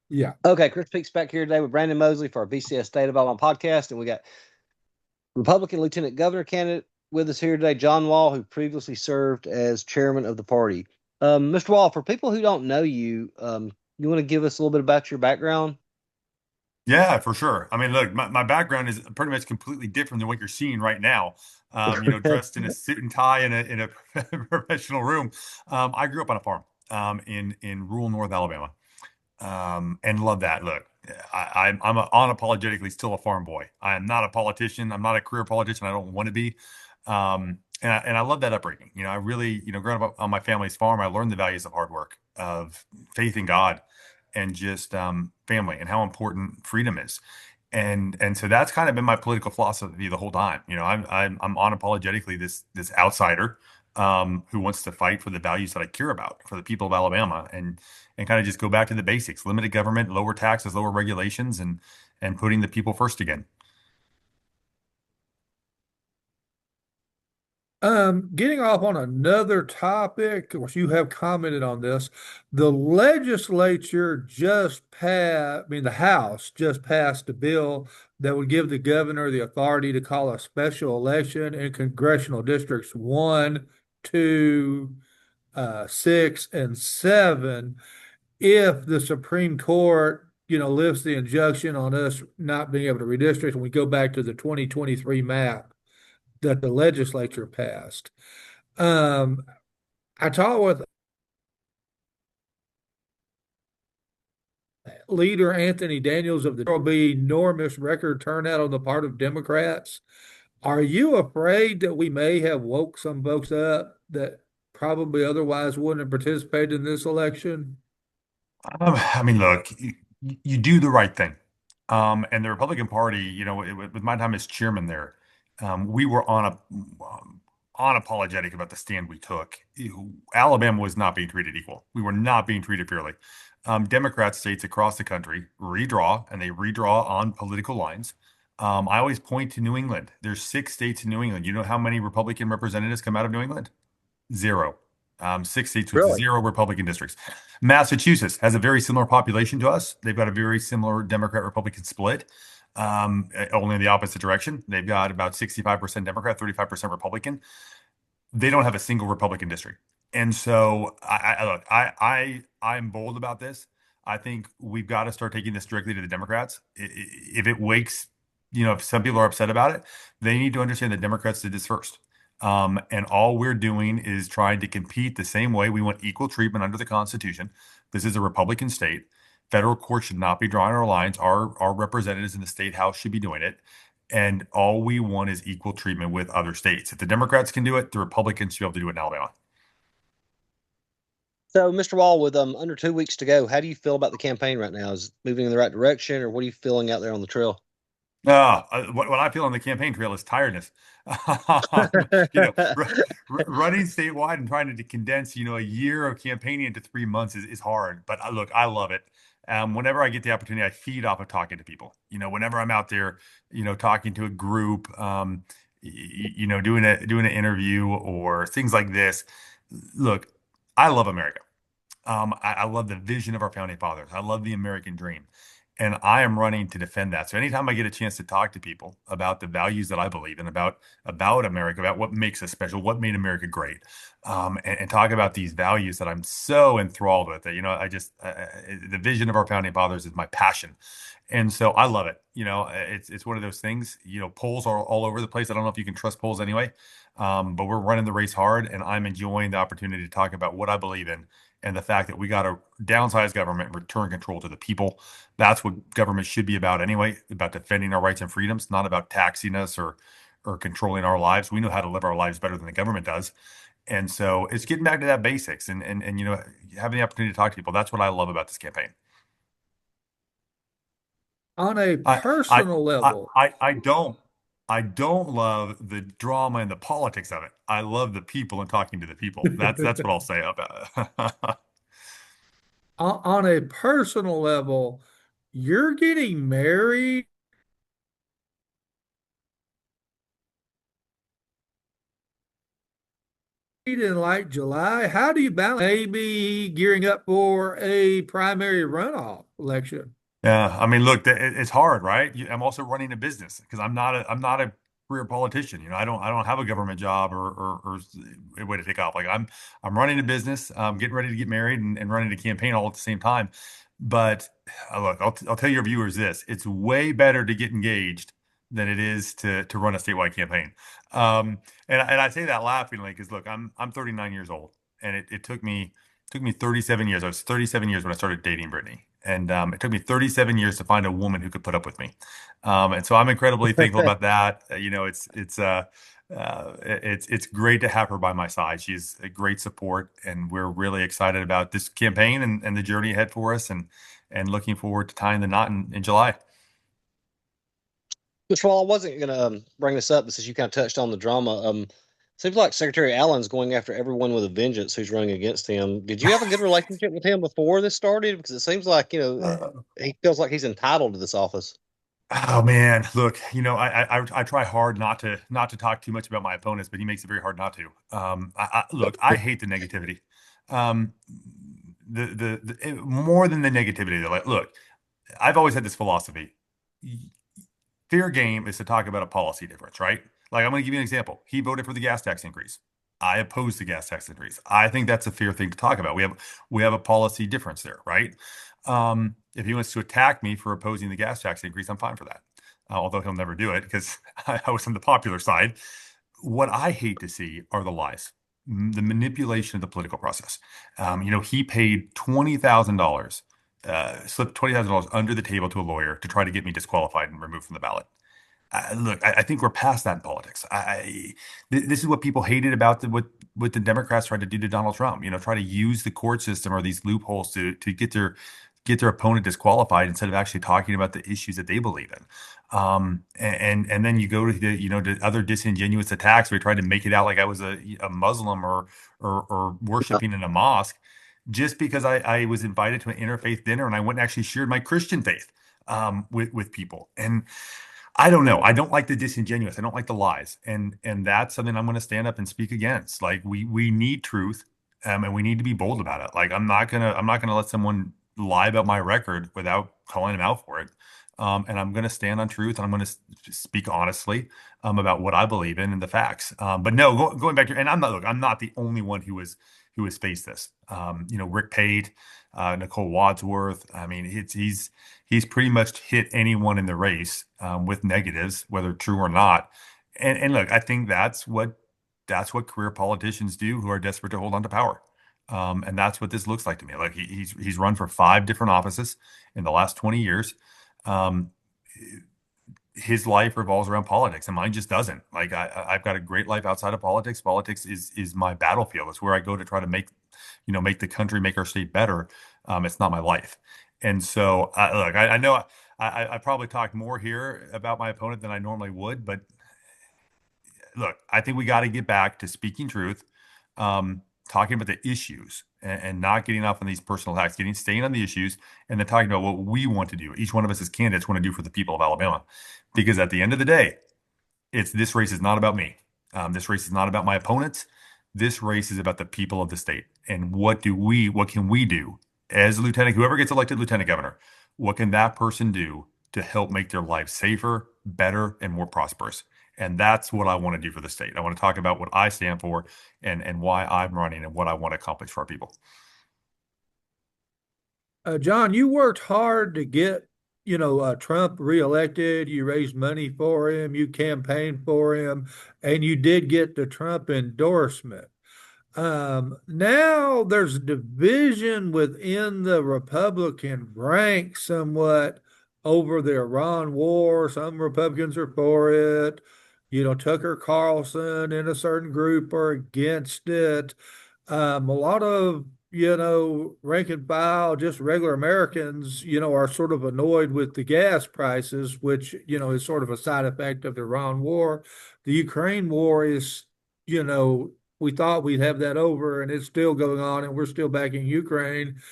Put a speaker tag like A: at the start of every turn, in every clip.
A: Yeah.
B: Okay, Chris Peaks back here today with Brandon Moseley for our BCS State of Alabama podcast, and we got Republican Lieutenant Governor candidate with us here today, John Wahl, who previously served as chairman of the party. Mr. Wahl, for people who don't know you, you want to give us a little bit about your background?
C: Yeah, for sure. I mean, look, my background is pretty much completely different than what you're seeing right now. Dressed in a suit and tie in a professional room. I grew up on a farm in rural North Alabama, and love that. Look, I'm unapologetically still a farm boy. I am not a politician. I'm not a career politician. I don't want to be. And I love that upbringing. I really, growing up on my family's farm, I learned the values of hard work, of faith in God, and just family, and how important freedom is. And so that's kind of been my political philosophy the whole time. I'm unapologetically this outsider who wants to fight for the values that I care about for the people of Alabama, and kind of just go back to the basics: limited government, lower taxes, lower regulations, and putting the people first again.
A: Getting off on another topic, of course, you have commented on this. The legislature just passed, I mean, the House just passed a bill that would give the governor the authority to call a special election in congressional districts 1, 2, 6, and 7 if the Supreme Court, lifts the injunction on us not being able to redistrict and we go back to the 2023 map that the legislature passed. Um, I talked with leader Anthony Daniels of there will be enormous record turnout on the part of Democrats. Are you afraid that we may have woke some folks up that probably otherwise wouldn't have participated in this election?
C: I mean, look, you do the right thing. And the Republican Party, with my time as chairman there, we were unapologetic about the stand we took. Alabama was not being treated equal. We were not being treated fairly. Democrat states across the country redraw, and they redraw on political lines. I always point to New England. There's 6 states in New England. You know how many Republican representatives come out of New England? Zero. 6 states with
B: Really?
C: zero Republican districts. Massachusetts has a very similar population to us. They've got a very similar Democrat-Republican split, only in the opposite direction. They've got about 65% Democrat, 35% Republican. They don't have a single Republican district. And so I'm bold about this. I think we've got to start taking this directly to the Democrats. If it wakes, if some people are upset about it, they need to understand that Democrats did this first. And all we're doing is trying to compete the same way. We want equal treatment under the Constitution. This is a Republican state. Federal court should not be drawing our lines. Our representatives in the state house should be doing it. And all we want is equal treatment with other states. If the Democrats can do it, the Republicans should be able to do it in Alabama.
B: So, Mr. Wahl, with under 2 weeks to go, how do you feel about the campaign right now? Is it moving in the right direction, or what are you feeling out there on the trail?
C: What I feel on the campaign trail is tiredness. You know, running statewide and trying to condense, a year of campaigning into 3 months is hard. But look, I love it. Whenever I get the opportunity, I feed off of talking to people. Whenever I'm out there, talking to a group, doing an interview or things like this. Look, I love America. I love the vision of our founding fathers. I love the American dream. And I am running to defend that. So anytime I get a chance to talk to people about the values that I believe in, about America, about what makes us special, what made America great, and talk about these values that I'm so enthralled with, that the vision of our founding fathers is my passion, and so I love it. It's one of those things. Polls are all over the place. I don't know if you can trust polls anyway, but we're running the race hard, and I'm enjoying the opportunity to talk about what I believe in and the fact that we got to downsize government and return control to the people. That's what government should be about anyway, about defending our rights and freedoms, not about taxing us or controlling our lives. We know how to live our lives better than the government does. And so it's getting back to that basics and having the opportunity to talk to people. That's what I love about this campaign.
A: On a
C: I I
A: personal
C: I
A: level,
C: I don't love the drama and the politics of it. I love the people and talking to the people. That's what I'll say about it.
A: on a personal level, you're getting married. in like July. How do you balance maybe gearing up for a primary runoff election?
C: Yeah, I mean, look, it's hard, right? I'm also running a business because I'm not a career politician. I don't have a government job or a way to take off. Like I'm running a business, getting ready to get married and running a campaign all at the same time. But look, I'll tell your viewers this: it's way better to get engaged than it is to run a statewide campaign. And I say that laughingly because look, I'm 39 years old, and it took me 37 years. I was 37 years when I started dating Brittany. And it took me 37 years to find a woman who could put up with me. And so I'm incredibly thankful about that. It's great to have her by my side. She's a great support, and we're really excited about this campaign and the journey ahead for us, and looking forward to tying the knot in July.
B: Which, while I wasn't going to bring this up, but since you kind of touched on the drama, seems like Secretary Allen's going after everyone with a vengeance who's running against him. Did you have a good relationship with him before this started? Because it seems like, he feels like he's entitled to this office.
C: Oh man, look, I try hard not to talk too much about my opponents, but he makes it very hard not to. Look, I hate the negativity. Um, more than the negativity. Like, look, I've always had this philosophy. Fair game is to talk about a policy difference, right? Like, I'm going to give you an example. He voted for the gas tax increase. I oppose the gas tax increase. I think that's a fair thing to talk about. We have a policy difference there, right? If he wants to attack me for opposing the gas tax increase, I'm fine for that. Although he'll never do it because I was on the popular side. What I hate to see are the lies, the manipulation of the political process. He paid $20,000, slipped $20,000 under the table to a lawyer to try to get me disqualified and removed from the ballot. Look, I think we're past that in politics. This is what people hated about what the Democrats tried to do to Donald Trump. Try to use the court system or these loopholes to get their opponent disqualified instead of actually talking about the issues that they believe in. And then you go to to other disingenuous attacks where he tried to make it out like I was a Muslim or worshiping in a mosque just because I was invited to an interfaith dinner and I went and actually shared my Christian faith with people. And I don't know. I don't like the disingenuous. I don't like the lies. And that's something I'm going to stand up and speak against. Like we need truth, and we need to be bold about it. Like I'm not gonna let someone lie about my record without calling them out for it. And I'm going to stand on truth, and I'm going to speak honestly about what I believe in and the facts. But no, going back to, and I'm not the only one who has faced this. Rick Pate, Nicole Wadsworth. I mean, he's pretty much hit anyone in the race with negatives, whether true or not. And look, I think that's what career politicians do who are desperate to hold on to power. And that's what this looks like to me. Like he's run for 5 different offices in the last 20 years. Um, his life revolves around politics, and mine just doesn't. Like I've got a great life outside of politics. Politics is my battlefield. It's where I go to try to make the country, make our state better. It's not my life. And so, look, I know I probably talked more here about my opponent than I normally would, but look, I think we got to get back to speaking truth, talking about the issues and not getting off on these personal attacks, staying on the issues and then talking about what we want to do. Each one of us as candidates want to do for the people of Alabama, because at the end of the day, this race is not about me. This race is not about my opponents. This race is about the people of the state. And what can we do as a lieutenant, whoever gets elected lieutenant governor, what can that person do to help make their life safer, better, and more prosperous? And that's what I want to do for the state. I want to talk about what I stand for and why I'm running and what I want to accomplish for our people.
A: John, you worked hard to get, Trump reelected. You raised money for him, you campaigned for him, and you did get the Trump endorsement. Now there's division within the Republican ranks somewhat over the Iran war. Some Republicans are for it. Tucker Carlson and a certain group are against it. A lot of, rank and file, just regular Americans, are sort of annoyed with the gas prices, which, is sort of a side effect of the Iran war. The Ukraine war is, we thought we'd have that over and it's still going on and we're still backing Ukraine.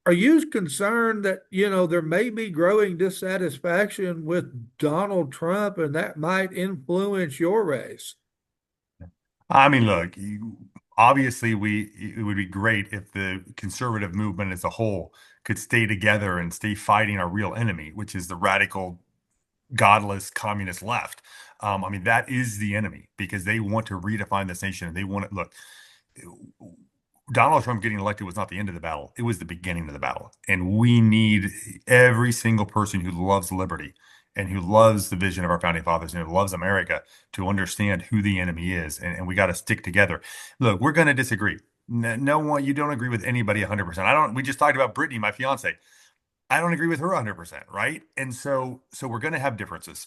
A: Are you concerned that, there may be growing dissatisfaction with Donald Trump and that might influence your race?
C: I mean, look, obviously it would be great if the conservative movement as a whole could stay together and stay fighting our real enemy, which is the radical, godless communist left. I mean, that is the enemy because they want to redefine this nation and they want to look. Donald Trump getting elected was not the end of the battle. It was the beginning of the battle. And we need every single person who loves liberty and who loves the vision of our founding fathers and who loves America to understand who the enemy is. And we got to stick together. Look, we're going to disagree. No one, you don't agree with anybody 100%. We just talked about Brittany, my fiance. I don't agree with her 100%, right? And so we're going to have differences.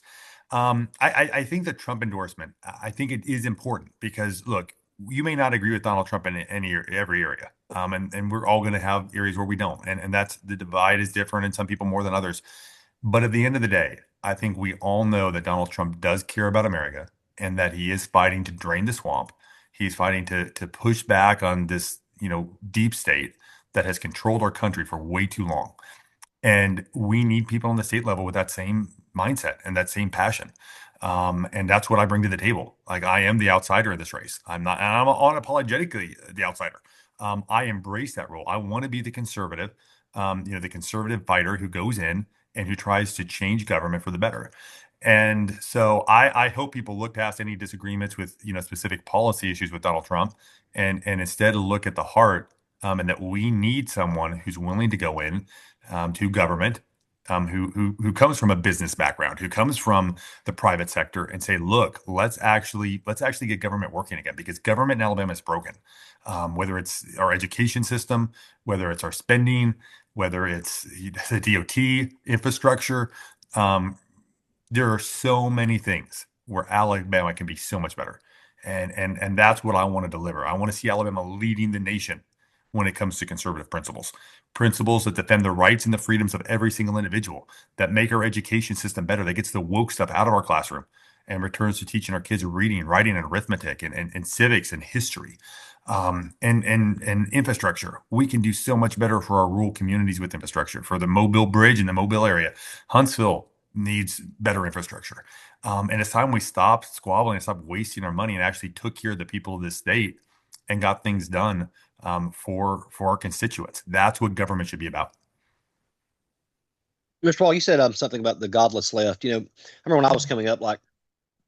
C: I think the Trump endorsement, I think it is important because look, you may not agree with Donald Trump in every area. And we're all going to have areas where we don't. And that's the divide is different in some people more than others. But at the end of the day, I think we all know that Donald Trump does care about America and that he is fighting to drain the swamp. He's fighting to push back on this, deep state that has controlled our country for way too long. And we need people on the state level with that same mindset and that same passion. And that's what I bring to the table. Like I am the outsider in this race. I'm unapologetically the outsider. I embrace that role. I want to be the conservative, the conservative fighter who goes in and who tries to change government for the better. And so I hope people look past any disagreements with, specific policy issues with Donald Trump and instead look at the heart, and that we need someone who's willing to go in to government, who comes from a business background, who comes from the private sector, and say, look, let's actually get government working again because government in Alabama is broken. Whether it's our education system, whether it's our spending, whether it's the DOT infrastructure, there are so many things where Alabama can be so much better. And that's what I want to deliver. I want to see Alabama leading the nation when it comes to conservative principles. Principles that defend the rights and the freedoms of every single individual, that make our education system better, that gets the woke stuff out of our classroom and returns to teaching our kids reading, writing, and arithmetic and civics and history. And infrastructure. We can do so much better for our rural communities with infrastructure, for the Mobile Bridge in the Mobile area. Huntsville needs better infrastructure. And it's time we stopped squabbling and stopped wasting our money and actually took care of the people of this state and got things done for our constituents. That's what government should be about.
B: Mr. Paul, you said something about the godless left. I remember when I was coming up, like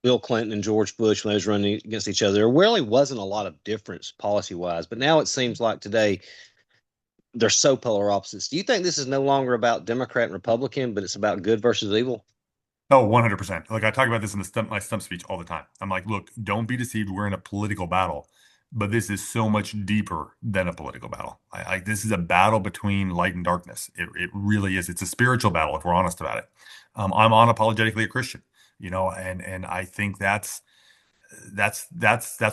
B: Bill Clinton and George Bush, when they was running against each other, there really wasn't a lot of difference policy wise. But now it seems like today they're so polar opposites. Do you think this is no longer about Democrat and Republican, but it's about good versus evil?
C: Oh, 100%. Like I talk about this in my stump speech all the time. I'm like, look, don't be deceived. We're in a political battle, but this is so much deeper than a political battle. This is a battle between light and darkness. It really is. It's a spiritual battle if we're honest about it. I'm unapologetically a Christian, and I think that's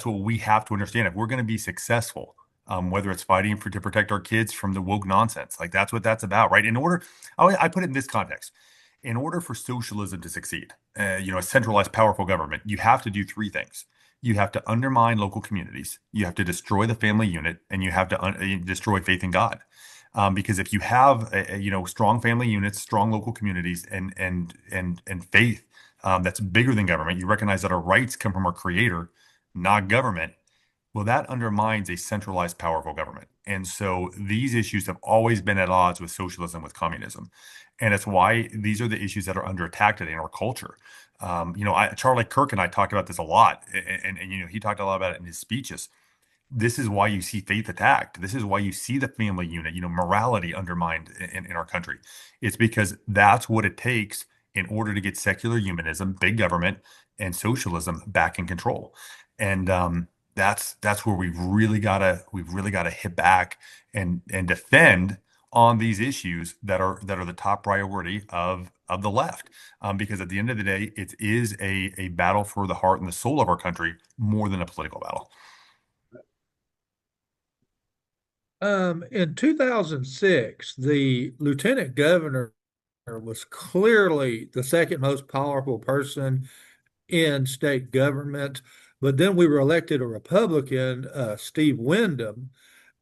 C: what we have to understand. If we're going to be successful, whether it's fighting to protect our kids from the woke nonsense, like that's what that's about, right? I put it in this context. In order for socialism to succeed, a centralized, powerful government, you have to do three things. You have to undermine local communities, you have to destroy the family unit, and you have to destroy faith in God. Because if you have strong family units, strong local communities, and faith that's bigger than government, you recognize that our rights come from our Creator, not government. Well, that undermines a centralized, powerful government. And so these issues have always been at odds with socialism, with communism. And it's why these are the issues that are under attack today in our culture. Charlie Kirk and I talked about this a lot, and he talked a lot about it in his speeches. This is why you see faith attacked. This is why you see the family unit, morality undermined in our country. It's because that's what it takes in order to get secular humanism, big government, and socialism back in control. And that's where we've really gotta hit back and defend on these issues that are the top priority of the left. Because at the end of the day, it is a battle for the heart and the soul of our country more than a political battle.
A: In 2006, the lieutenant governor was clearly the second most powerful person in state government. But then we were elected a Republican, Steve Wyndham,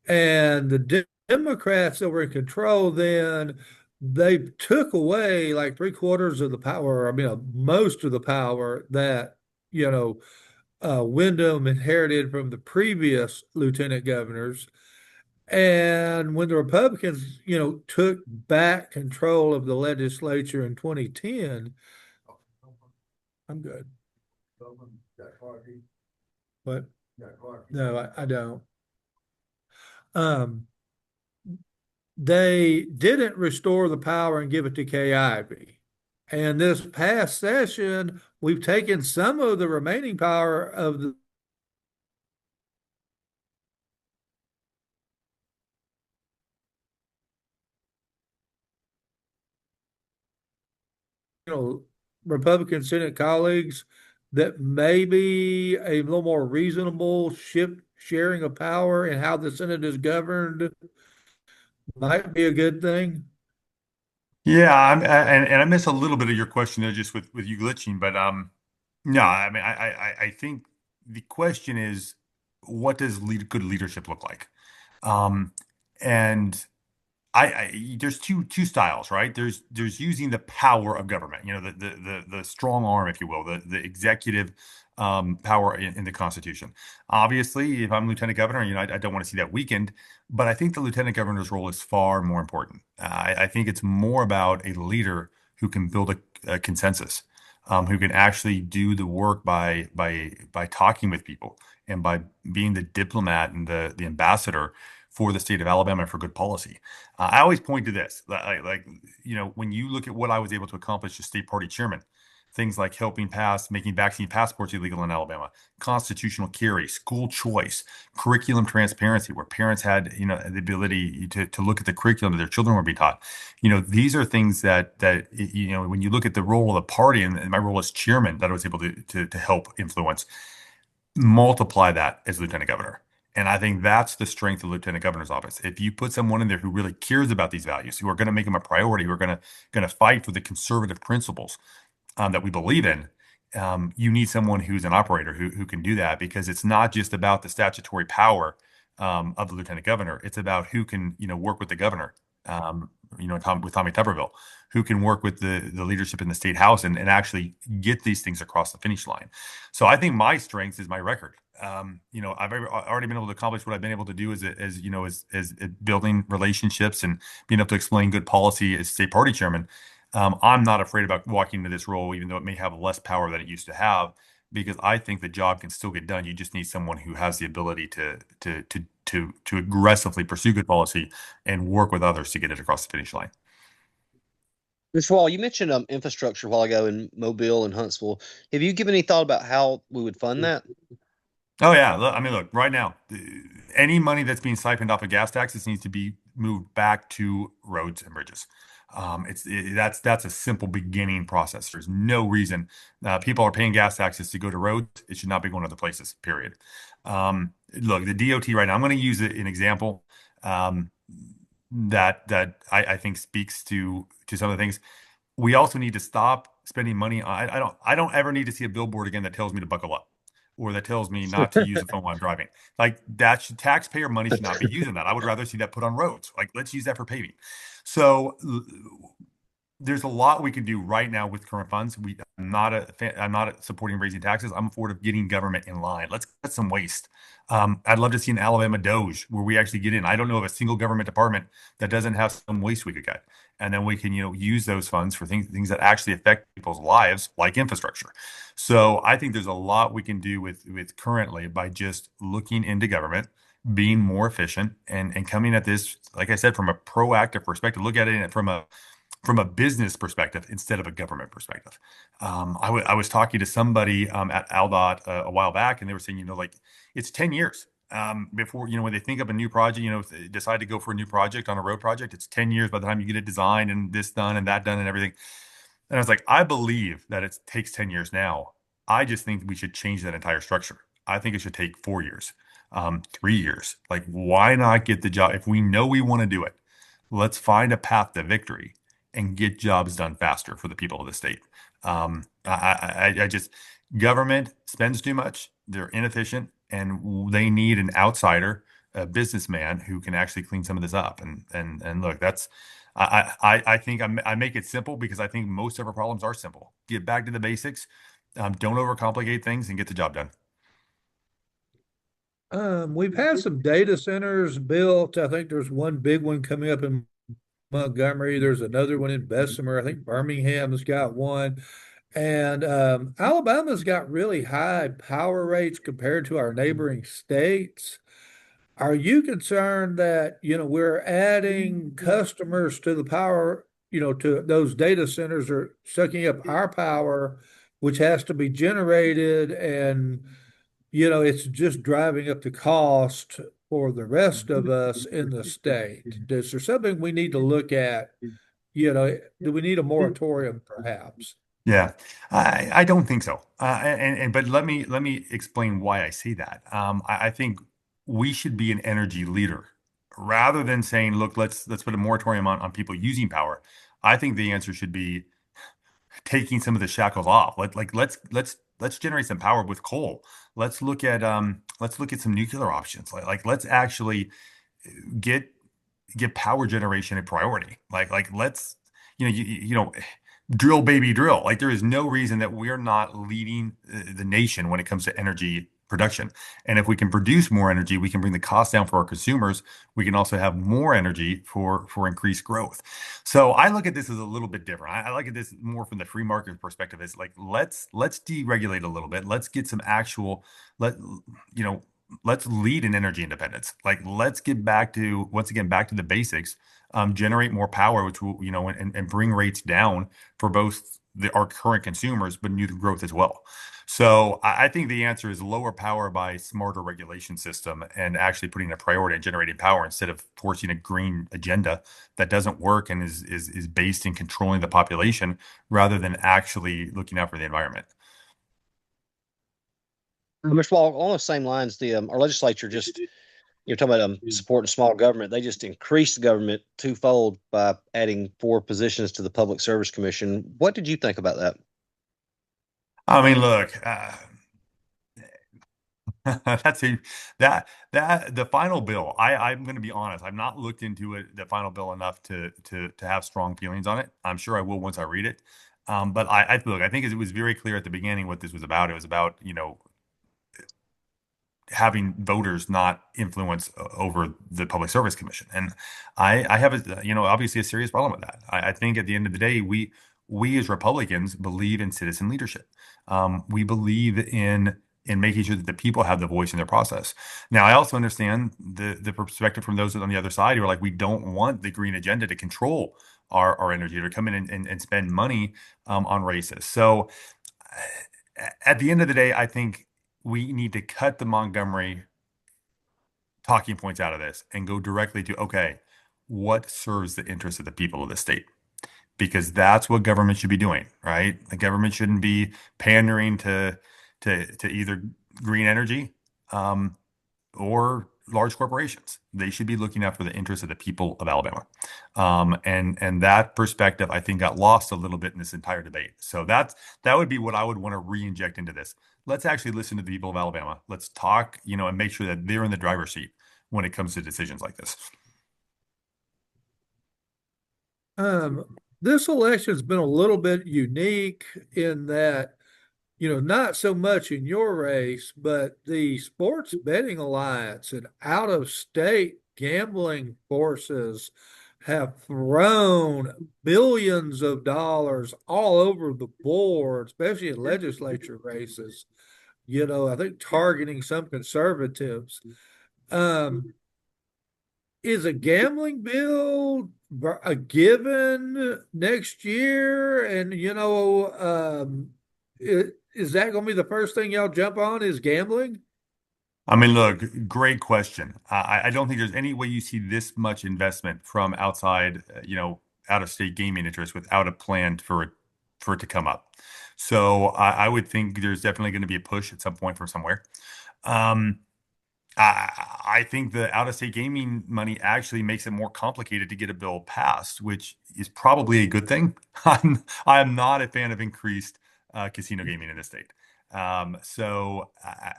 A: and the Democrats that were in control then, they took away like three-quarters of the power, I mean, most of the power that, you know, Wyndham inherited from the previous lieutenant governors. And when the Republicans, took back control of the legislature in 2010, I'm good. But no, I don't. Um, they didn't restore the power and give it to Kay Ivey. And this past session, we've taken some of the remaining power of the Republican Senate colleagues that maybe a little more reasonable sharing of power and how the Senate is governed might be a good thing.
C: Yeah, and I missed a little bit of your question there just with you glitching, but no, I mean I think the question is what does good leadership look like? Um, and there's two styles, right? There's using the power of government, the strong arm, if you will, the executive power in the Constitution. Obviously, if I'm lieutenant governor, I don't want to see that weakened, but I think the lieutenant governor's role is far more important. I think it's more about a leader who can build a consensus, who can actually do the work by talking with people and by being the diplomat and the ambassador for the state of Alabama for good policy. I always point to this, when you look at what I was able to accomplish as state party chairman, things like making vaccine passports illegal in Alabama, constitutional carry, school choice, curriculum transparency, where parents had, the ability to look at the curriculum that their children were being taught. These are things that when you look at the role of the party and my role as chairman that I was able to help influence, multiply that as lieutenant governor. And I think that's the strength of the lieutenant governor's office. If you put someone in there who really cares about these values, who are going to make them a priority, who are going to fight for the conservative principles that we believe in, you need someone who's an operator who can do that, because it's not just about the statutory power of the lieutenant governor. It's about who can work with the governor, with Tommy Tuberville, who can work with the leadership in the state house and actually get these things across the finish line. So I think my strength is my record. I've already been able to accomplish what I've been able to do as building relationships and being able to explain good policy as state party chairman. I'm not afraid about walking into this role, even though it may have less power than it used to have, because I think the job can still get done. You just need someone who has the ability to aggressively pursue good policy and work with others to get it across the finish line.
B: Mr. Wahl, you mentioned infrastructure a while ago in Mobile and Huntsville. Have you given any thought about how we would fund that?
C: Oh yeah, I mean, look, right now, any money that's being siphoned off of gas taxes needs to be moved back to roads and bridges. That's a simple beginning process. There's no reason people are paying gas taxes to go to roads. It should not be going other places. Period. Look, the DOT right now. I'm going to use an example that I think speaks to some of the things. We also need to stop spending money. I don't ever need to see a billboard again that tells me to buckle up, or that tells me not to use the phone while I'm driving. Like, taxpayer money should not be using that. I would rather see that put on roads. Like, let's use that for paving. So there's a lot we can do right now with current funds. I'm not supporting raising taxes. I'm for getting government in line. Let's cut some waste. I'd love to see an Alabama Doge where we actually get in. I don't know of a single government department that doesn't have some waste we could cut, and then we can use those funds for things that actually affect people's lives, like infrastructure. So I think there's a lot we can do with currently by just looking into government, being more efficient, and coming at this, like I said, from a proactive perspective. Look at it from a business perspective instead of a government perspective. I was talking to somebody at AlDOT a while back, and they were saying, like, it's 10 years before, when they think of a new project, if they decide to go for a new project on a road project, it's 10 years by the time you get it designed and this done and that done and everything. And I was like, I believe that it takes 10 years now. I just think we should change that entire structure. I think it should take 4 years, 3 years. Like, why not get the job? If we know we want to do it, let's find a path to victory and get jobs done faster for the people of the state. I just, government spends too much. They're inefficient, and they need an outsider, a businessman who can actually clean some of this up. And look, I think I make it simple because I think most of our problems are simple. Get back to the basics. Don't overcomplicate things and get the job done.
A: We've had some data centers built. I think there's one big one coming up in Montgomery. There's another one in Bessemer. I think Birmingham's got one. And Alabama's got really high power rates compared to our neighboring states. Are you concerned that, we're adding customers to the power, to those data centers are sucking up our power, which has to be generated, and, it's just driving up the cost for the rest of us in the state? Is there something we need to look at? Do we need a moratorium perhaps?
C: Yeah, I don't think so. And but let me explain why I say that. I think we should be an energy leader rather than saying, look, let's put a moratorium on people using power. I think the answer should be taking some of the shackles off. Let's generate some power with coal. Let's look at some nuclear options. Let's actually get get power generation a priority. Let's drill baby drill. Like there is no reason that we're not leading the nation when it comes to energy production. And if we can produce more energy, we can bring the cost down for our consumers. We can also have more energy for increased growth. So I look at this as a little bit different. I look at this more from the free market perspective. It's like let's deregulate a little bit. Let's get some actual let you know let's lead in energy independence. Like let's get back to once again back to the basics. Generate more power, which will and bring rates down for both our current consumers, but new growth as well. So I think the answer is lower power by smarter regulation system and actually putting a priority on generating power instead of forcing a green agenda that doesn't work and is based in controlling the population rather than actually looking out for the environment.
B: Mr. Wall, on those same lines, the our legislature just you're talking about supporting small government. They just increased the government twofold by adding 4 positions to the Public Service Commission. What did you think about that?
C: I mean, look, that's the final bill. I'm going to be honest. I've not looked into it, the final bill enough to have strong feelings on it. I'm sure I will once I read it. But I look. I think it was very clear at the beginning what this was about. It was about having voters not influence over the Public Service Commission. And I have obviously a serious problem with that. I think at the end of the day, we as Republicans believe in citizen leadership. We believe in making sure that the people have the voice in their process. Now, I also understand the perspective from those on the other side who are like, we don't want the green agenda to control our energy to come in and spend money on races. So at the end of the day, I think we need to cut the Montgomery talking points out of this and go directly to, okay, what serves the interests of the people of the state? Because that's what government should be doing, right? The government shouldn't be pandering to either green energy or large corporations. They should be looking out for the interests of the people of Alabama. And that perspective, I think, got lost a little bit in this entire debate. So that would be what I would want to re-inject into this. Let's actually listen to the people of Alabama. Let's talk, and make sure that they're in the driver's seat when it comes to decisions like this.
A: This election's been a little bit unique in that, not so much in your race, but the Sports Betting Alliance and out-of-state gambling forces have thrown billions of dollars all over the board, especially in legislature races, I think targeting some conservatives. Um, is a gambling bill a given next year? And, is that going to be the first thing y'all jump on is gambling?
C: I mean, look, great question. I don't think there's any way you see this much investment from outside, out of state gaming interest without a plan for it to come up. So I would think there's definitely going to be a push at some point from somewhere. Um, I think the out of state gaming money actually makes it more complicated to get a bill passed, which is probably a good thing. I'm not a fan of increased casino gaming in the state. So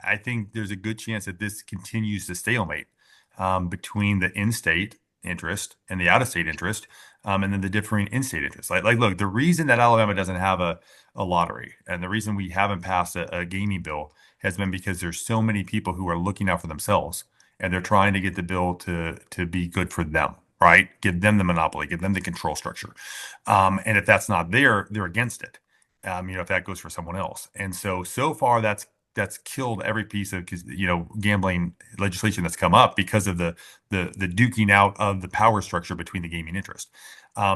C: I think there's a good chance that this continues to stalemate between the in-state interest and the out-of-state interest, and then the differing in-state interest. Like, look, the reason that Alabama doesn't have a lottery and the reason we haven't passed a gaming bill has been because there's so many people who are looking out for themselves and they're trying to get the bill to be good for them, right? Give them the monopoly, give them the control structure. And if that's not there, they're against it. If that goes for someone else. And so far that's killed every piece of gambling legislation that's come up because of the duking out of the power structure between the gaming interest.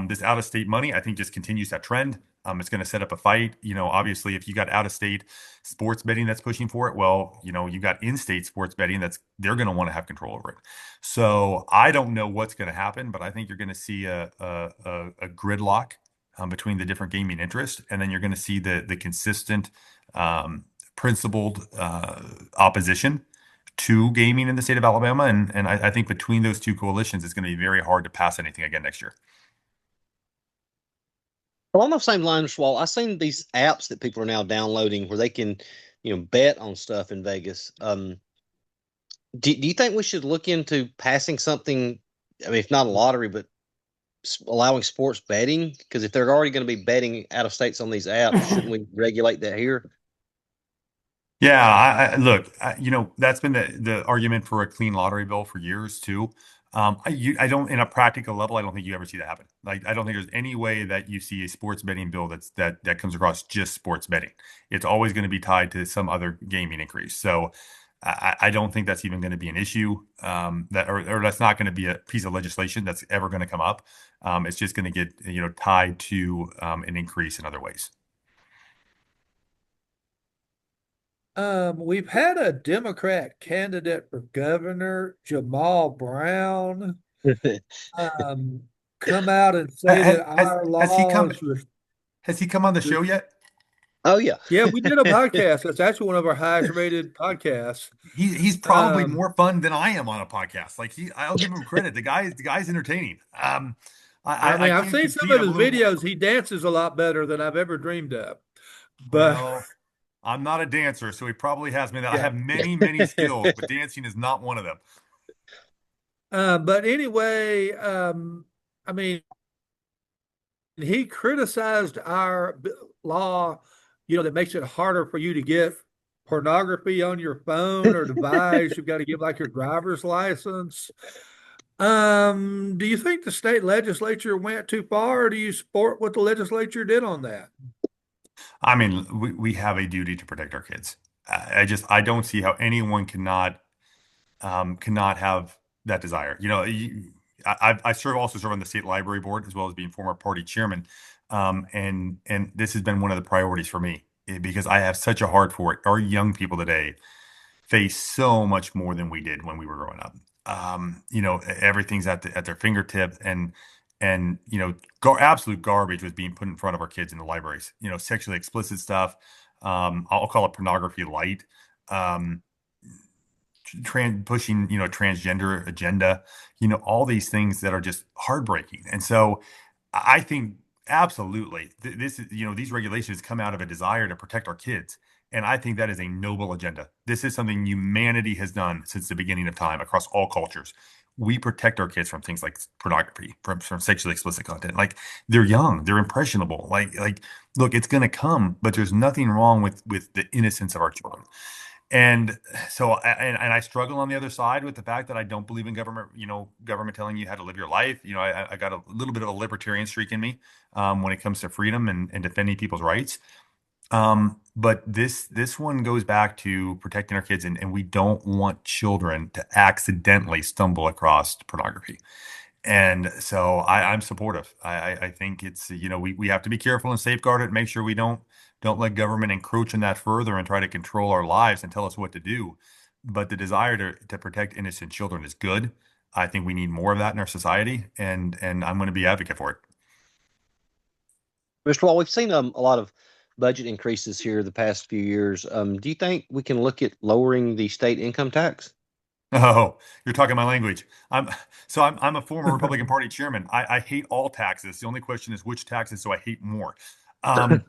C: This out of state money, I think, just continues that trend. It's going to set up a fight. Obviously, if you got out of state sports betting that's pushing for it, well, you got in-state sports betting they're going to want to have control over it. So I don't know what's going to happen, but I think you're going to see a gridlock between the different gaming interests, and then you're going to see the consistent, principled opposition to gaming in the state of Alabama, and I think between those two coalitions, it's going to be very hard to pass anything again next year.
B: Along those same lines, Wall, I've seen these apps that people are now downloading where they can, bet on stuff in Vegas. Do you think we should look into passing something? I mean, if not a lottery, but allowing sports betting? Because if they're already going to be betting out of states on these apps, shouldn't we regulate that here?
C: Yeah, look, that's been the argument for a clean lottery bill for years too. I don't, in a practical level, I don't think you ever see that happen. Like, I don't think there's any way that you see a sports betting bill that comes across just sports betting. It's always going to be tied to some other gaming increase. So I don't think that's even going to be an issue. Or that's not going to be a piece of legislation that's ever going to come up. It's just going to get tied to an increase in other ways.
A: We've had a Democrat candidate for governor, Jamal Brown, um, come out and say
C: Has,
A: that
C: has,
A: our
C: has he come?
A: laws were.
C: Has he come on the show yet?
B: Oh yeah.
A: Yeah, we did a podcast. That's actually one of our highest rated podcasts.
C: He's probably
A: Um,
C: more fun than I am on a podcast. Like, I'll give him credit. The guy's entertaining. I
A: I've
C: can't
A: seen some
C: compete.
A: of
C: I'm a
A: his
C: little more.
A: videos. He dances a lot better than I've ever dreamed of. But
C: Well, I'm not a dancer, so he probably has me. That I
A: yeah.
C: have many skills, but dancing is not one of them.
A: But anyway, I mean, he criticized our law, that makes it harder for you to get pornography on your phone or device. You've got to give like your driver's license. Do you think the state legislature went too far, or do you support what the legislature did on that?
C: I mean, we have a duty to protect our kids. I don't see how anyone cannot have that desire. I also serve on the state library board as well as being former party chairman, and this has been one of the priorities for me because I have such a heart for it. Our young people today face so much more than we did when we were growing up. Everything's at their fingertip, and absolute garbage was being put in front of our kids in the libraries. Sexually explicit stuff. I'll call it pornography light. Um, pushing transgender agenda, all these things that are just heartbreaking. And so I think absolutely this is, these regulations come out of a desire to protect our kids, and I think that is a noble agenda. This is something humanity has done since the beginning of time across all cultures. We protect our kids from things like pornography, from sexually explicit content. Like, they're young, they're impressionable. Like look, it's going to come, but there's nothing wrong with the innocence of our children. And so, and I struggle on the other side with the fact that I don't believe in government, government telling you how to live your life. I got a little bit of a libertarian streak in me when it comes to freedom and defending people's rights. But this one goes back to protecting our kids, and we don't want children to accidentally stumble across pornography. And so I'm supportive. I think it's, we have to be careful and safeguard it and make sure we don't let government encroach on that further and try to control our lives and tell us what to do. But the desire to protect innocent children is good. I think we need more of that in our society, and I'm going to be advocate for it.
B: Mr. Wall, we've seen a lot of budget increases here the past few years. Do you think we can look at lowering the state income tax?
C: Oh, you're talking my language. I'm a former Republican Party chairman. I hate all taxes. The only question is which taxes do I hate more? Um,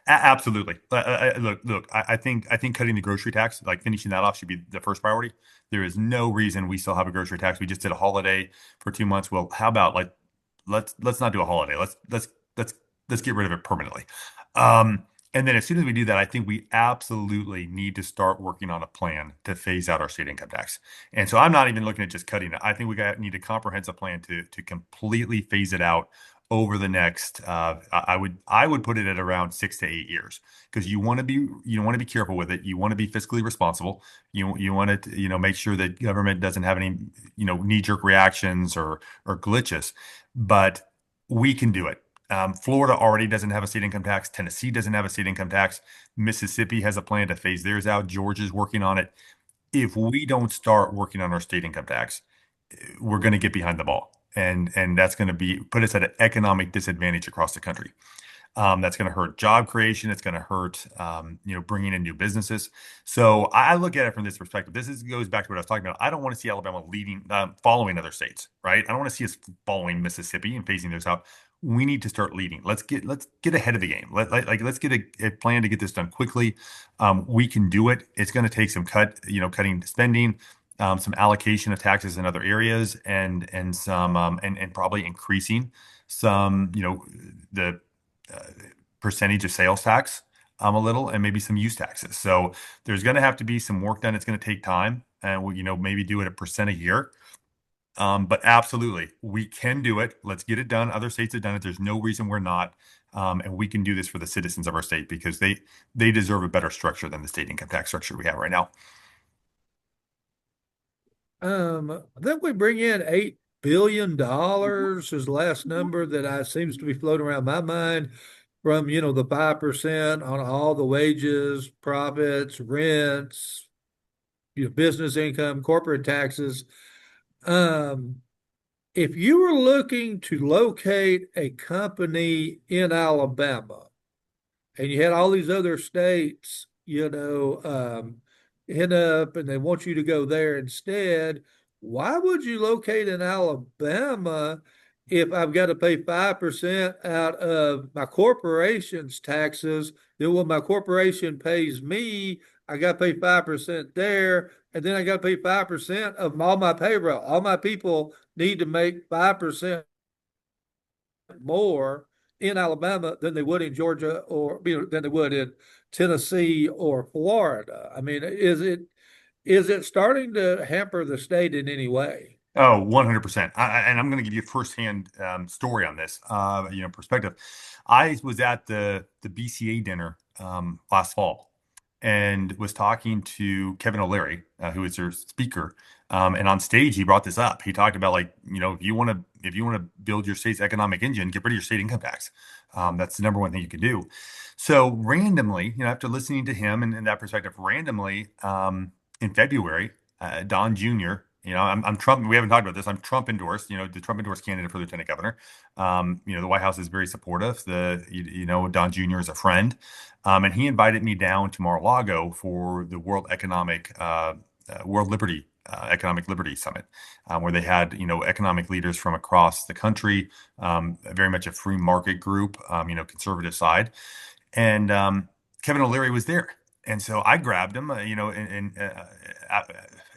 C: Absolutely. I think cutting the grocery tax, like finishing that off, should be the first priority. There is no reason we still have a grocery tax. We just did a holiday for 2 months. Well, how about like let's not do a holiday. Let's let's get rid of it permanently. And then as soon as we do that, I think we absolutely need to start working on a plan to phase out our state income tax. And so I'm not even looking at just cutting it. I think need a comprehensive plan to completely phase it out over the next I would put it at around 6 to 8 years, because you want to be careful with it. You want to be fiscally responsible. You want to make sure that government doesn't have any knee-jerk reactions or glitches. But we can do it. Florida already doesn't have a state income tax. Tennessee doesn't have a state income tax. Mississippi has a plan to phase theirs out. Georgia's working on it. If we don't start working on our state income tax, we're going to get behind the ball, and that's going to be put us at an economic disadvantage across the country. That's going to hurt job creation. It's going to hurt, bringing in new businesses. So I look at it from this perspective. Goes back to what I was talking about. I don't want to see Alabama following other states, right? I don't want to see us following Mississippi and phasing those out. We need to start leading. Let's get ahead of the game. Let's get a plan to get this done quickly. We can do it. It's going to take some cutting spending, some allocation of taxes in other areas, and some and probably increasing some, the uh, percentage of sales tax a little, and maybe some use taxes. So there's going to have to be some work done. It's going to take time, and we, maybe do it a percent a year. But absolutely, we can do it. Let's get it done. Other states have done it. There's no reason we're not. And we can do this for the citizens of our state, because they deserve a better structure than the state income tax structure we have right now.
A: I think we bring in $8 billion is the last number that I seems to be floating around my mind from, the 5% on all the wages, profits, rents, business income, corporate taxes. Um, if you were looking to locate a company in Alabama, and you had all these other states, hit up and they want you to go there instead, why would you locate in Alabama if I've got to pay 5% out of my corporation's taxes? Then when my corporation pays me, I got to pay 5% there, and then I got to pay 5% of all my payroll. All my people need to make 5% more in Alabama than they would in Georgia, or than they would in Tennessee or Florida. I mean, is it starting to hamper the state in any way?
C: Oh, 100%. And I'm going to give you a firsthand story on this, perspective. I was at the BCA dinner last fall, and was talking to Kevin O'Leary, who is their speaker. And on stage, he brought this up. He talked about, like, if you want to build your state's economic engine, get rid of your state income tax. That's the number one thing you can do. So randomly, after listening to him and that perspective, randomly, in February, Don Jr. I'm Trump. We haven't talked about this. I'm Trump endorsed. The Trump endorsed candidate for lieutenant governor. The White House is very supportive. Don Jr. is a friend, and he invited me down to Mar-a-Lago for the World Liberty Economic Liberty Summit, where they had economic leaders from across the country, very much a free market group, conservative side, and Kevin O'Leary was there. And so I grabbed him,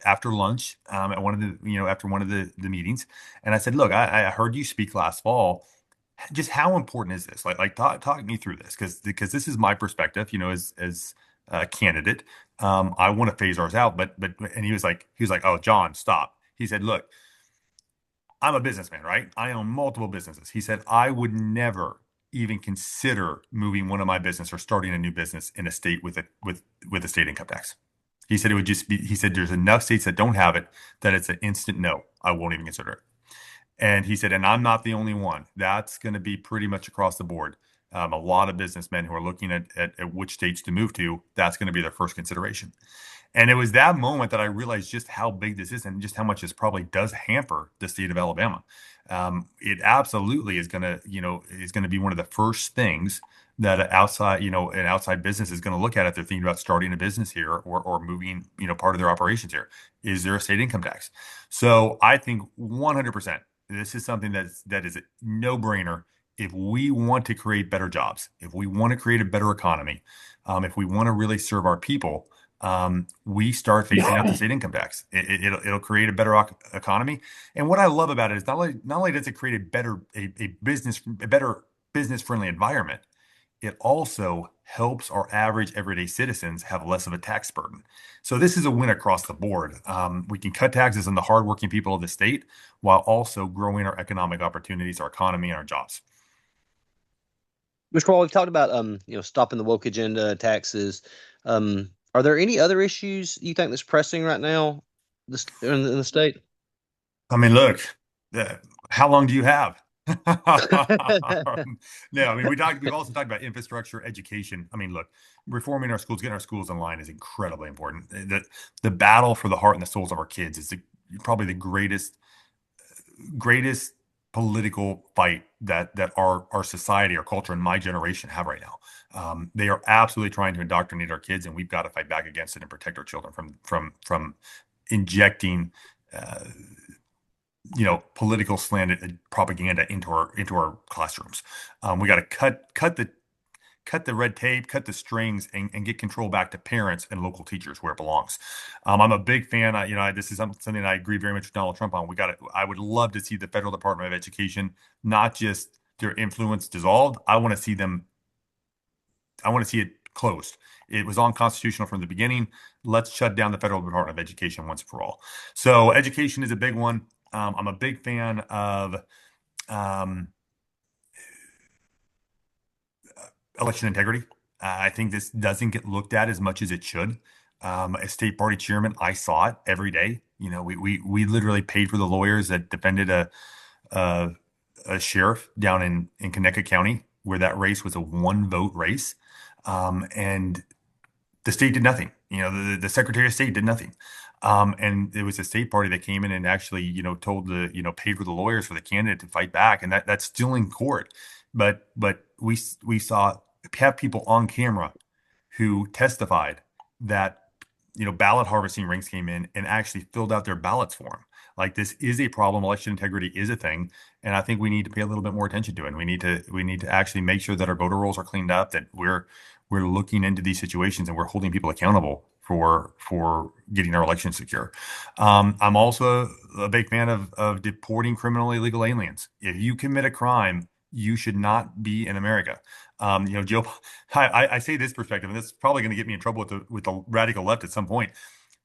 C: after lunch, at one of after one of the meetings, and I said, "Look, I heard you speak last fall. Just how important is this? Talk me through this, because this is my perspective, as a candidate. I want to phase ours out, but." And he was like, "Oh, John, stop." He said, "Look, I'm a businessman, right? I own multiple businesses." He said, "I would never even consider moving one of my business or starting a new business in a state with a state income tax." He said it would just be, he said, "There's enough states that don't have it that it's an instant no. I won't even consider it." And he said, "And I'm not the only one. That's going to be pretty much across the board. A lot of businessmen who are looking at which states to move to, that's going to be their first consideration." And it was that moment that I realized just how big this is, and just how much this probably does hamper the state of Alabama. It absolutely is going to be one of the first things that an outside business is going to look at if they're thinking about starting a business here, or moving, part of their operations here. Is there a state income tax? So I think 100% this is something that is a no-brainer. if we want to create better jobs, if we want to create a better economy, if we want to really serve our people, we start phasing out the state income tax. It'll create a better economy. And what I love about it is not only does it create a better business friendly environment, it also helps our average everyday citizens have less of a tax burden. So this is a win across the board. We can cut taxes on the hardworking people of the state while also growing our economic opportunities, our economy, and our jobs.
B: Mr. Wall, we've talked about stopping the woke agenda, taxes. Are there any other issues you think that's pressing right now in the state?
C: I mean, look, uh, how long do you have? No, I mean, we've also talked about infrastructure, education. I mean, look, reforming our schools, getting our schools in line is incredibly important. The battle for the heart and the souls of our kids is probably the greatest political fight that our society, our culture, and my generation have right now. They are absolutely trying to indoctrinate our kids, and we've got to fight back against it and protect our children from injecting political slanted propaganda into our classrooms. We got to cut the red tape, cut the strings, and get control back to parents and local teachers where it belongs. I'm a big fan. This is something I agree very much with Donald Trump on. I would love to see the federal Department of Education, not just their influence dissolved. I want to see it closed. It was unconstitutional from the beginning. Let's shut down the federal Department of Education once and for all. So education is a big one. I'm a big fan of election integrity. I think this doesn't get looked at as much as it should. As state party chairman, I saw it every day. We literally paid for the lawyers that defended a sheriff down in Connecticut County, where that race was a one vote race, and the state did nothing. The Secretary of State did nothing. And it was the state party that came in and actually, told paid for the lawyers for the candidate to fight back, and that's still in court. But we have people on camera who testified that ballot harvesting rings came in and actually filled out their ballots for them. Like, this is a problem. Election integrity is a thing, and I think we need to pay a little bit more attention to it. And we need to actually make sure that our voter rolls are cleaned up, that we're looking into these situations and we're holding people accountable for getting our elections secure. I'm also a big fan of deporting criminally illegal aliens. If you commit a crime, you should not be in America. Joe, I say this perspective, and this is probably going to get me in trouble with the radical left at some point.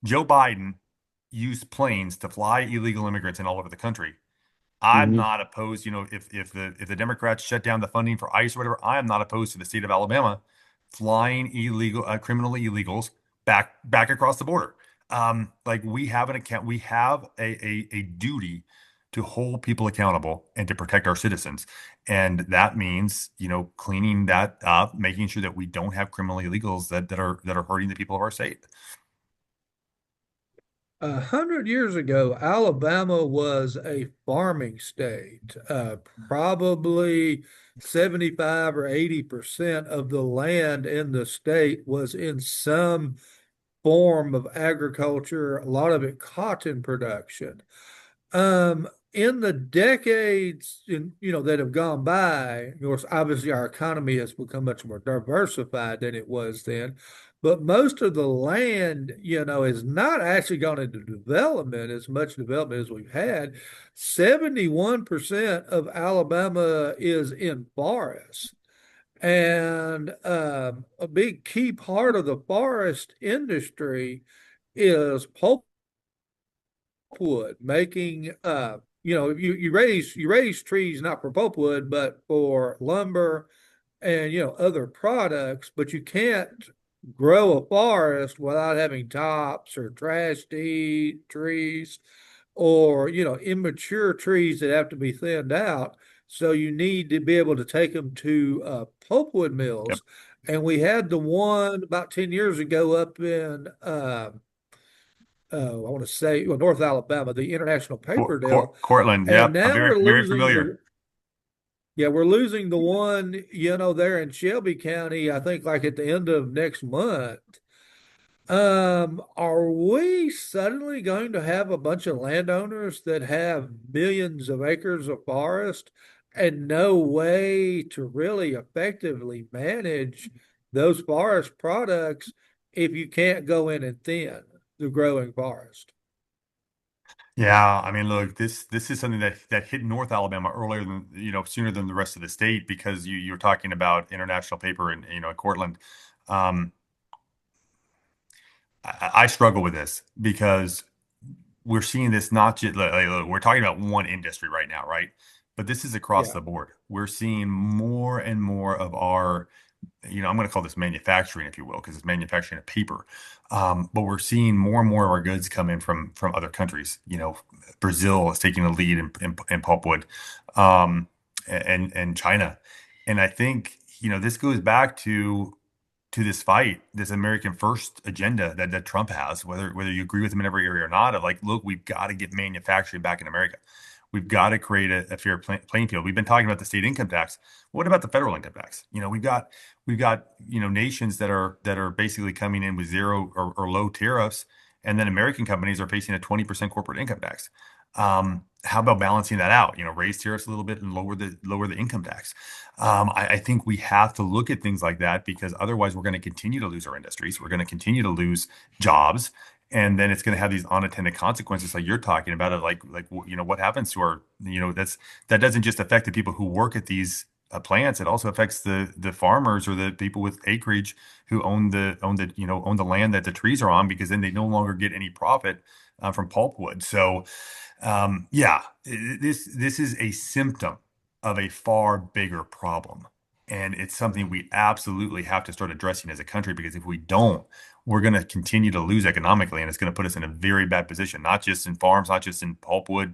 C: Joe Biden used planes to fly illegal immigrants in all over the country. I'm not opposed, if the Democrats shut down the funding for ICE or whatever, I am not opposed to the state of Alabama flying criminal illegals back across the border. Like, we have a duty to hold people accountable and to protect our citizens. And that means, cleaning that up, making sure that we don't have criminal illegals that are hurting the people of our state.
A: 100 years ago, Alabama was a farming state. Probably 75 or 80% of the land in the state was in some form of agriculture, a lot of it cotton production. In the decades that have gone by, of course, obviously our economy has become much more diversified than it was then. But most of the land, has not actually gone into development, as much development as we've had. 71% of Alabama is in forests. And a big key part of the forest industry is pulpwood, making you raise trees not for pulpwood, but for lumber and other products, but you can't grow a forest without having tops or trash trees or immature trees that have to be thinned out. So you need to be able to take them to pulpwood
C: Yep.
A: mills. And we had the one about 10 years ago up in I want to say, North Alabama, the International Paper Deal.
C: Cortland.
A: And
C: Yep. I'm
A: now
C: very,
A: we're
C: very
A: losing
C: familiar.
A: we're losing the one, there in Shelby County, I think like at the end of next month. Are we suddenly going to have a bunch of landowners that have millions of acres of forest and no way to really effectively manage those forest products if you can't go in and thin the growing forest.
C: Yeah, I mean, look, this is something that hit North Alabama earlier than, sooner than the rest of the state because you're talking about international paper and, Cortland. Um, I struggle with this because we're seeing this not just look, we're talking about one industry right now, right? But this is across
A: Yeah.
C: the board. We're seeing more and more of our, I'm going to call this manufacturing, if you will, because it's manufacturing of paper. But we're seeing more and more of our goods come in from other countries. Brazil is taking the lead in pulpwood, and China. And I think, this goes back to this fight, this American first agenda that Trump has, whether you agree with him in every area or not, of like, look, we've got to get manufacturing back in America. We've got to create a fair playing field. We've been talking about the state income tax. What about the federal income tax? We've got nations that are basically coming in with zero or low tariffs, and then American companies are facing a 20% corporate income tax. How about balancing that out? Raise tariffs a little bit and lower the income tax. I think we have to look at things like that because otherwise we're going to continue to lose our industries. We're going to continue to lose jobs, and then it's going to have these unintended consequences, like you're talking about it. What happens to our, that doesn't just affect the people who work at these plants. It also affects the farmers or the people with acreage who own the land that the trees are on, because then they no longer get any profit from pulpwood. So yeah, this is a symptom of a far bigger problem. And it's something we absolutely have to start addressing as a country, because if we don't, we're going to continue to lose economically, and it's going to put us in a very bad position, not just in farms, not just in pulpwood,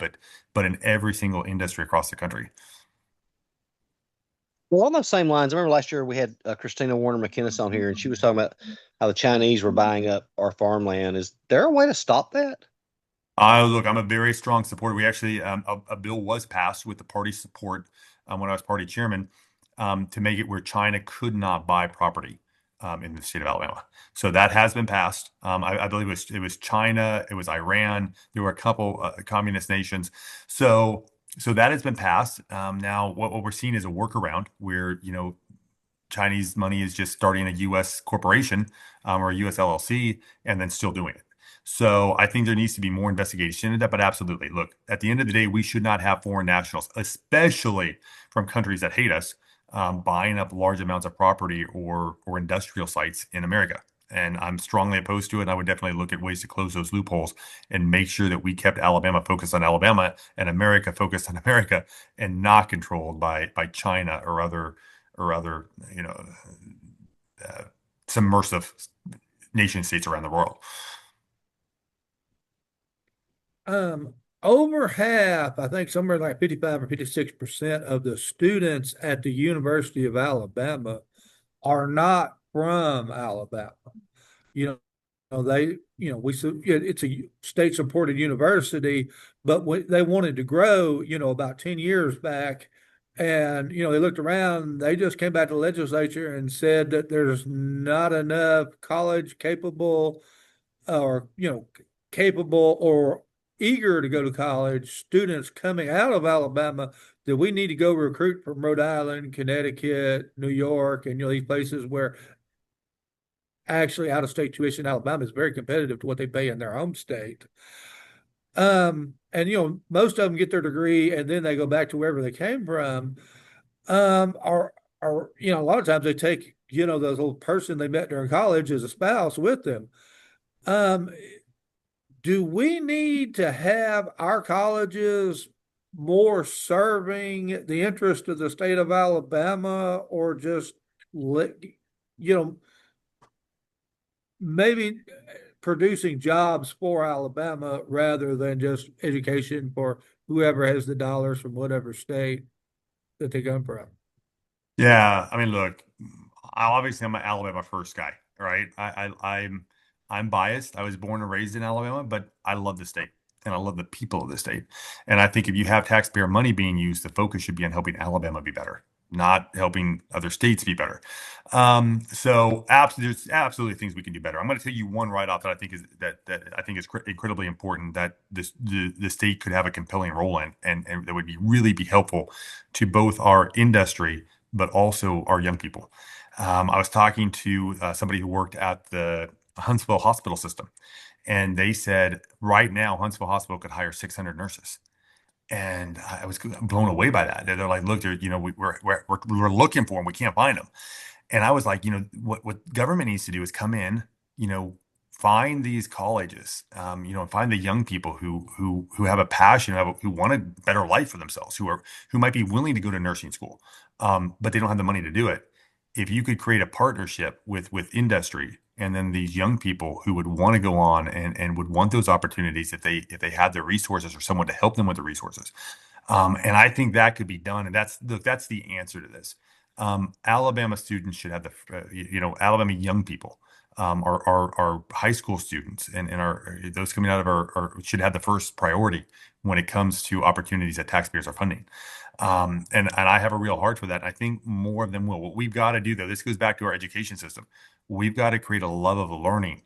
C: but in every single industry across the country.
B: Well, on those same lines, I remember last year we had Christina Warner McInnes on here, and she was talking about how the Chinese were buying up our farmland. Is there a way to stop that?
C: Look, I'm a very strong supporter. We actually, a bill was passed with the party support when I was party chairman, to make it where China could not buy property in the state of Alabama. So that has been passed. I believe it was China, it was Iran. There were a couple communist nations. So that has been passed. Now, what we're seeing is a workaround where Chinese money is just starting a U.S. corporation or a U.S. LLC and then still doing it. So I think there needs to be more investigation into that. But absolutely, look, at the end of the day, we should not have foreign nationals, especially from countries that hate us, buying up large amounts of property or industrial sites in America. And I'm strongly opposed to it. And I would definitely look at ways to close those loopholes and make sure that we kept Alabama focused on Alabama and America focused on America, and not controlled by China or other uh, submersive nation states around the world.
A: Um, Over half, I think somewhere like 55 or 56% of the students at the University of Alabama are not from Alabama. You they, it's a state supported university, but they wanted to grow, about 10 years back. And, they looked around, they just came back to the legislature and said that there's not enough college capable or, capable or eager to go to college students coming out of Alabama, that we need to go recruit from Rhode Island, Connecticut, New York, and, these places where actually out of state tuition in Alabama is very competitive to what they pay in their home state. And most of them get their degree and then they go back to wherever they came from. Or a lot of times they take, the little person they met during college as a spouse with them. Um, do we need to have our colleges more serving the interest of the state of Alabama, or just let, you know, maybe producing jobs for Alabama rather than just education for whoever has the dollars from whatever state that they come from?
C: Yeah, I mean, look, I'm an Alabama first guy, right? I'm biased. I was born and raised in Alabama, but I love the state and I love the people of the state. And I think if you have taxpayer money being used, the focus should be on helping Alabama be better, not helping other states be better. So there's absolutely things we can do better. I'm going to tell you one right off that I think is incredibly important that the state could have a compelling role in, and that would really be helpful to both our industry but also our young people. I was talking to somebody who worked at the Huntsville hospital system, and they said right now Huntsville Hospital could hire 600 nurses. And I was blown away by that. They're like, look, we're looking for them. We can't find them. And I was like, what government needs to do is come in, find these colleges, find the young people who have a passion, who want a better life for themselves, who might be willing to go to nursing school, but they don't have the money to do it. If you could create a partnership with industry, and then these young people who would want to go on and would want those opportunities if they had the resources or someone to help them with the resources. And I think that could be done. And that's the answer to this. Alabama students should have Alabama young people, our high school students and those coming out of our should have the first priority when it comes to opportunities that taxpayers are funding. And I have a real heart for that. I think more of them will. What we've got to do, though, this goes back to our education system. We've got to create a love of learning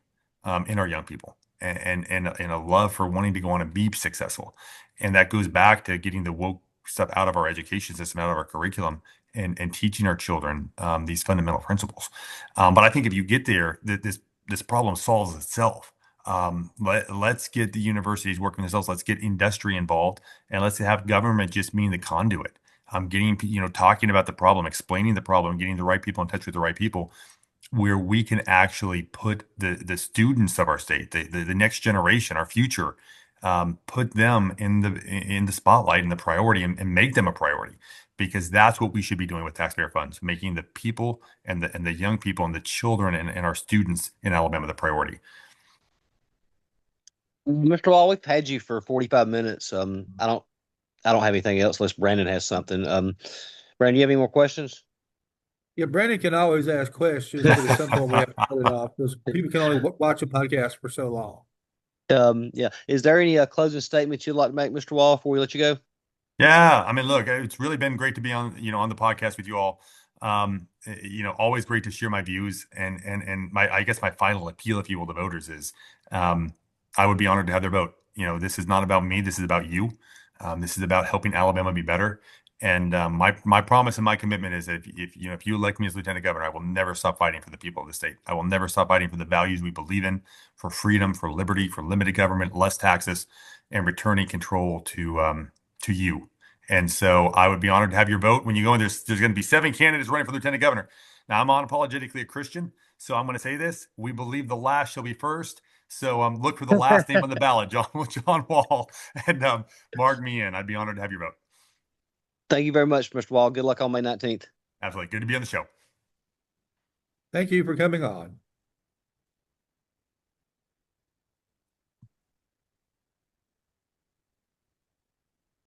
C: in our young people, and a love for wanting to go on and be successful. And that goes back to getting the woke stuff out of our education system, out of our curriculum, and teaching our children these fundamental principles. But I think if you get there, this problem solves itself. Let's get the universities working themselves. Let's get industry involved, and let's have government just being the conduit. Talking about the problem, explaining the problem, getting the right people in touch with the right people, where we can actually put the students of our state, the next generation, our future, put them in the spotlight and the priority, and make them a priority, because that's what we should be doing with taxpayer funds, making the people and the young people and the children and our students in Alabama the priority.
B: Mr. Wahl, we've had you for 45 minutes. I don't have anything else unless Brandon has something. Brandon, you have any more questions?
A: Yeah, Brandon can always ask questions, but at some point we have to cut it off because people can only watch a podcast for so long.
B: Yeah. Is there any closing statements you'd like to make, Mr. Wahl, before we let you go?
C: Yeah, I mean, look, it's really been great to be on the podcast with you all. Always great to share my views, and I guess my final appeal, if you will, to voters is, I would be honored to have their vote. This is not about me. This is about you. This is about helping Alabama be better. And my promise and my commitment is that if you elect me as lieutenant governor, I will never stop fighting for the people of the state. I will never stop fighting for the values we believe in, for freedom, for liberty, for limited government, less taxes, and returning control to you. And so I would be honored to have your vote. When you go in, there's going to be 7 candidates running for lieutenant governor. Now, I'm unapologetically a Christian, so I'm going to say this: we believe the last shall be first. So look for the last name on the ballot, John Wahl, and mark me in. I'd be honored to have your vote.
B: Thank you very much, Mr. Wahl. Good luck on May 19th.
C: Absolutely. Good to be on the show.
A: Thank you for coming on.